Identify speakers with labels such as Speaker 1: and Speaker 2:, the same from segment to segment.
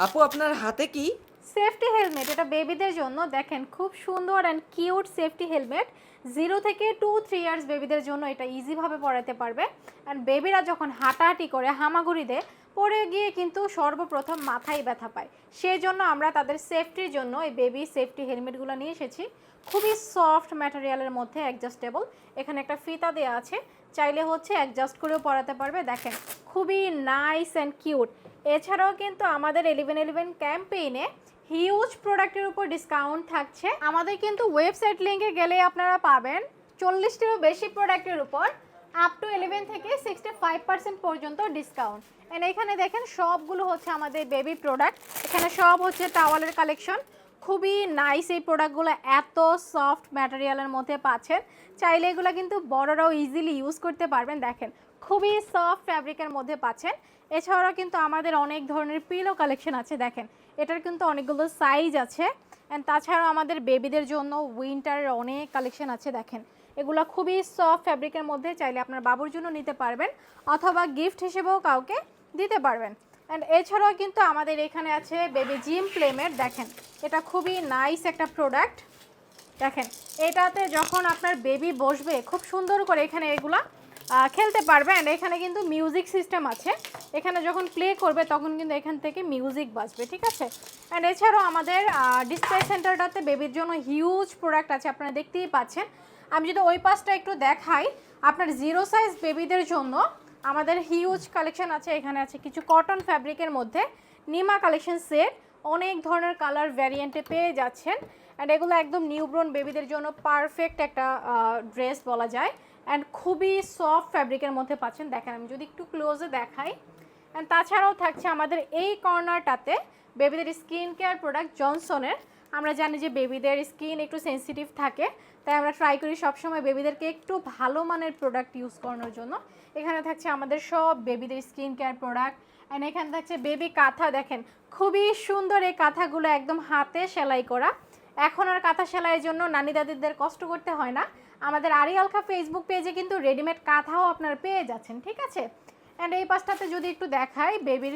Speaker 1: আপু আপনার হাতে কি?
Speaker 2: সেফটি হেলমেট, এটা বেবিদের জন্য। দেখেন খুব সুন্দর অ্যান্ড কিউট সেফটি হেলমেট। 0 থেকে 2-3 ইয়ার্স বেবিদের জন্য এটা ইজিভাবে পরাতে পারবে। অ্যান্ড বেবিরা যখন হাঁটাহাঁটি করে হামাগুড়ি দেয়, পড়ে গিয়ে কিন্তু সর্বপ্রথম মাথায় ব্যথা পায়। সেই জন্য আমরা তাদের সেফটির জন্য এই বেবি সেফটি হেলমেটগুলো নিয়ে এসেছি। খুবই সফট ম্যাটেরিয়ালের মধ্যে, অ্যাডজাস্টেবল। এখানে একটা ফিতা দেওয়া আছে, চাইলে হচ্ছে অ্যাডজাস্ট করেও পরাতে পারবে। দেখেন খুবই নাইস অ্যান্ড কিউট। এছাড়াও কিন্তু আমাদের 11/11 ক্যাম্পেইনে হিউজ প্রোডাক্টের উপর ডিসকাউন্ট থাকছে। আমাদের কিন্তু ওয়েবসাইট লিঙ্কে গেলে আপনারা পাবেন 40টিরও বেশি প্রোডাক্টের উপর আপ টু 11 থেকে 65% পর্যন্ত ডিসকাউন্ট। এন্ড এখানে দেখেন সবগুলো হচ্ছে আমাদের বেবি প্রোডাক্ট। এখানে সব হচ্ছে টাওয়ালের কালেকশন। খুবই নাইস এই প্রোডাক্টগুলো, এত সফট ম্যাটেরিয়ালের মধ্যে পাচ্ছেন। চাইলে এগুলো কিন্তু বড়রাও ইজিলি ইউজ করতে পারবেন। দেখেন খুবই সফট ফ্যাব্রিকের মধ্যে পাচ্ছেন। এছাড়াও কিন্তু আমাদের অনেক ধরনের পিলো কালেকশন আছে। দেখেন এটার কিন্তু অনেকগুলো সাইজ আছে। অ্যান্ড তাছাড়াও আমাদের বেবিদের জন্য উইন্টারের অনেক কালেকশন আছে। দেখেন এগুলো খুবই সফট ফ্যাব্রিকের মধ্যে, চাইলে আপনার বাবুর জন্য নিতে পারবেন অথবা গিফট হিসেবেও কাউকে দিতে পারবেন। অ্যান্ড এছাড়াও কিন্তু আমাদের এখানে আছে বেবি জিম প্লেমেট। দেখেন এটা খুবই নাইস একটা প্রোডাক্ট। দেখেন এটাতে যখন আপনার বেবি বসবে খুব সুন্দর করে এখানে এগুলা খেলতে পারবে। অ্যান্ড এখানে কিন্তু মিউজিক সিস্টেম আছে, এখানে যখন প্লে করবে তখন কিন্তু এখান থেকে মিউজিক বাজবে, ঠিক আছে। অ্যান্ড এছাড়াও আমাদের ডিসপ্লে সেন্টারটাতে বেবির জন্য হিউজ প্রোডাক্ট আছে, আপনারা দেখতেই পাচ্ছেন। আমি যদি ওই পাশটা একটু দেখাই, আপনার 0 সাইজ বেবিদের জন্য আমাদের হিউজ কালেকশন আছে। এখানে আছে কিছু কটন ফ্যাব্রিকের মধ্যে নিমা কালেকশন সেট, অনেক ধরনের কালার ভ্যারিয়েন্টে পেয়ে যাচ্ছেন। অ্যান্ড এগুলো একদম নিউবর্ন বেবিদের জন্য পারফেক্ট একটা ড্রেস বলা যায়। অ্যান্ড খুবই সফট ফ্যাব্রিকের মধ্যে পাচ্ছেন। দেখেন আমি যদি একটু ক্লোজে দেখাই। অ্যান্ড তাছাড়াও থাকছে আমাদের এই কর্নারটাতে বেবিদের স্কিন কেয়ার প্রোডাক্ট জনসনের। আমরা জানি যে বেবিদের স্কিন একটু সেন্সিটিভ থাকে, তাই আমরা ট্রাই করি সবসময় বেবিদেরকে একটু ভালো মানের প্রোডাক্ট ইউজ করানোর জন্য। এখানে থাকছে আমাদের সব বেবিদের স্কিন কেয়ার প্রোডাক্ট। অ্যান্ড এখানে থাকছে বেবি কাঁথা। দেখেন খুবই সুন্দর এই কাঁথাগুলো, একদম হাতে সেলাই করা। এখন আর কাঁথা সেলাইয়ের জন্য নানি দাদিদের কষ্ট করতে হয় না। আমাদের আরিয়ালখা ফেসবুক পেজে কিন্তু রেডিমেড কাঁথাও আপনারা পেয়ে যাচ্ছেন, ঠিক আছে। অ্যান্ড এই পাশটাতে যদি একটু দেখাই, বেবির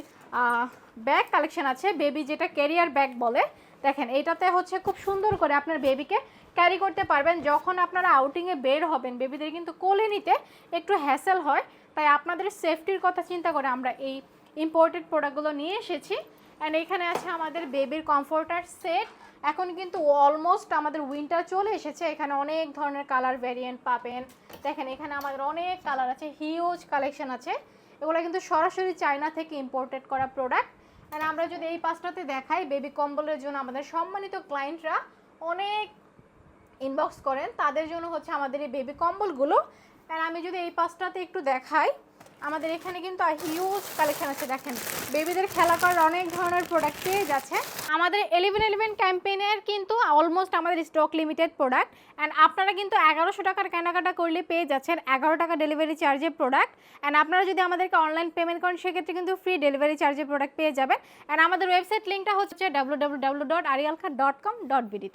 Speaker 2: ব্যাগ কালেকশন আছে, বেবি যেটা ক্যারিয়ার ব্যাগ বলে। দেখেন এইটাতে হচ্ছে খুব সুন্দর করে আপনার বেবিকে ক্যারি করতে পারবেন। যখন আপনারা আউটিংয়ে বের হবেন, বেবিদের কিন্তু কোলে নিতে একটু হ্যাসেল হয়, তাই আপনাদের সেফটির কথা চিন্তা করে আমরা এই ইম্পোর্টেড প্রোডাক্টগুলো নিয়ে এসেছি। অ্যান্ড এখানে আছে আমাদের বেবির কমফোর্টার সেট। এখন কিন্তু অলমোস্ট আমাদের উইন্টার চলে এসেছে, এখানে অনেক ধরনের কালার ভ্যারিয়েন্ট পাবেন। দেখেন এখানে আমাদের অনেক কালার আছে, হিউজ কালেকশন আছে। এগুলো কিন্তু সরাসরি চায়না থেকে ইম্পোর্টেড করা প্রোডাক্ট। অ্যান্ড আমরা যদি এই পাশটাতে দেখাই, বেবি কম্বলের জন্য আমাদের সম্মানিত ক্লায়েন্টরা অনেক ইনবক্স করেন, তাদের জন্য হচ্ছে আমাদের এই বেবি কম্বলগুলো। অ্যান্ড আমি যদি এই পাশটাতে একটু দেখাই, আমাদের এখানে কিন্তু হিউজ কালেকশন আছে। দেখেন বেবিদের খেলা করার অনেক ধরনের প্রোডাক্ট পেয়ে যাচ্ছে। আমাদের 11/11 ক্যাম্পেইনের কিন্তু অলমোস্ট আমাদের স্টক লিমিটেড প্রোডাক্ট। অ্যান্ড আপনারা কিন্তু 1100 টাকার কেনাকাটা করলে পেয়ে যাচ্ছেন 11 টাকা ডেলিভারি চার্জের প্রোডাক্ট। অ্যান্ড আপনারা যদি আমাদেরকে অনলাইন পেমেন্ট করেন সেক্ষেত্রে কিন্তু ফ্রি ডেলিভারি চার্জের প্রোডাক্ট পেয়ে যাবেন। অ্যান্ড আমাদের ওয়েবসাইট লিঙ্কটা হচ্ছে www.arialkha.com.bd।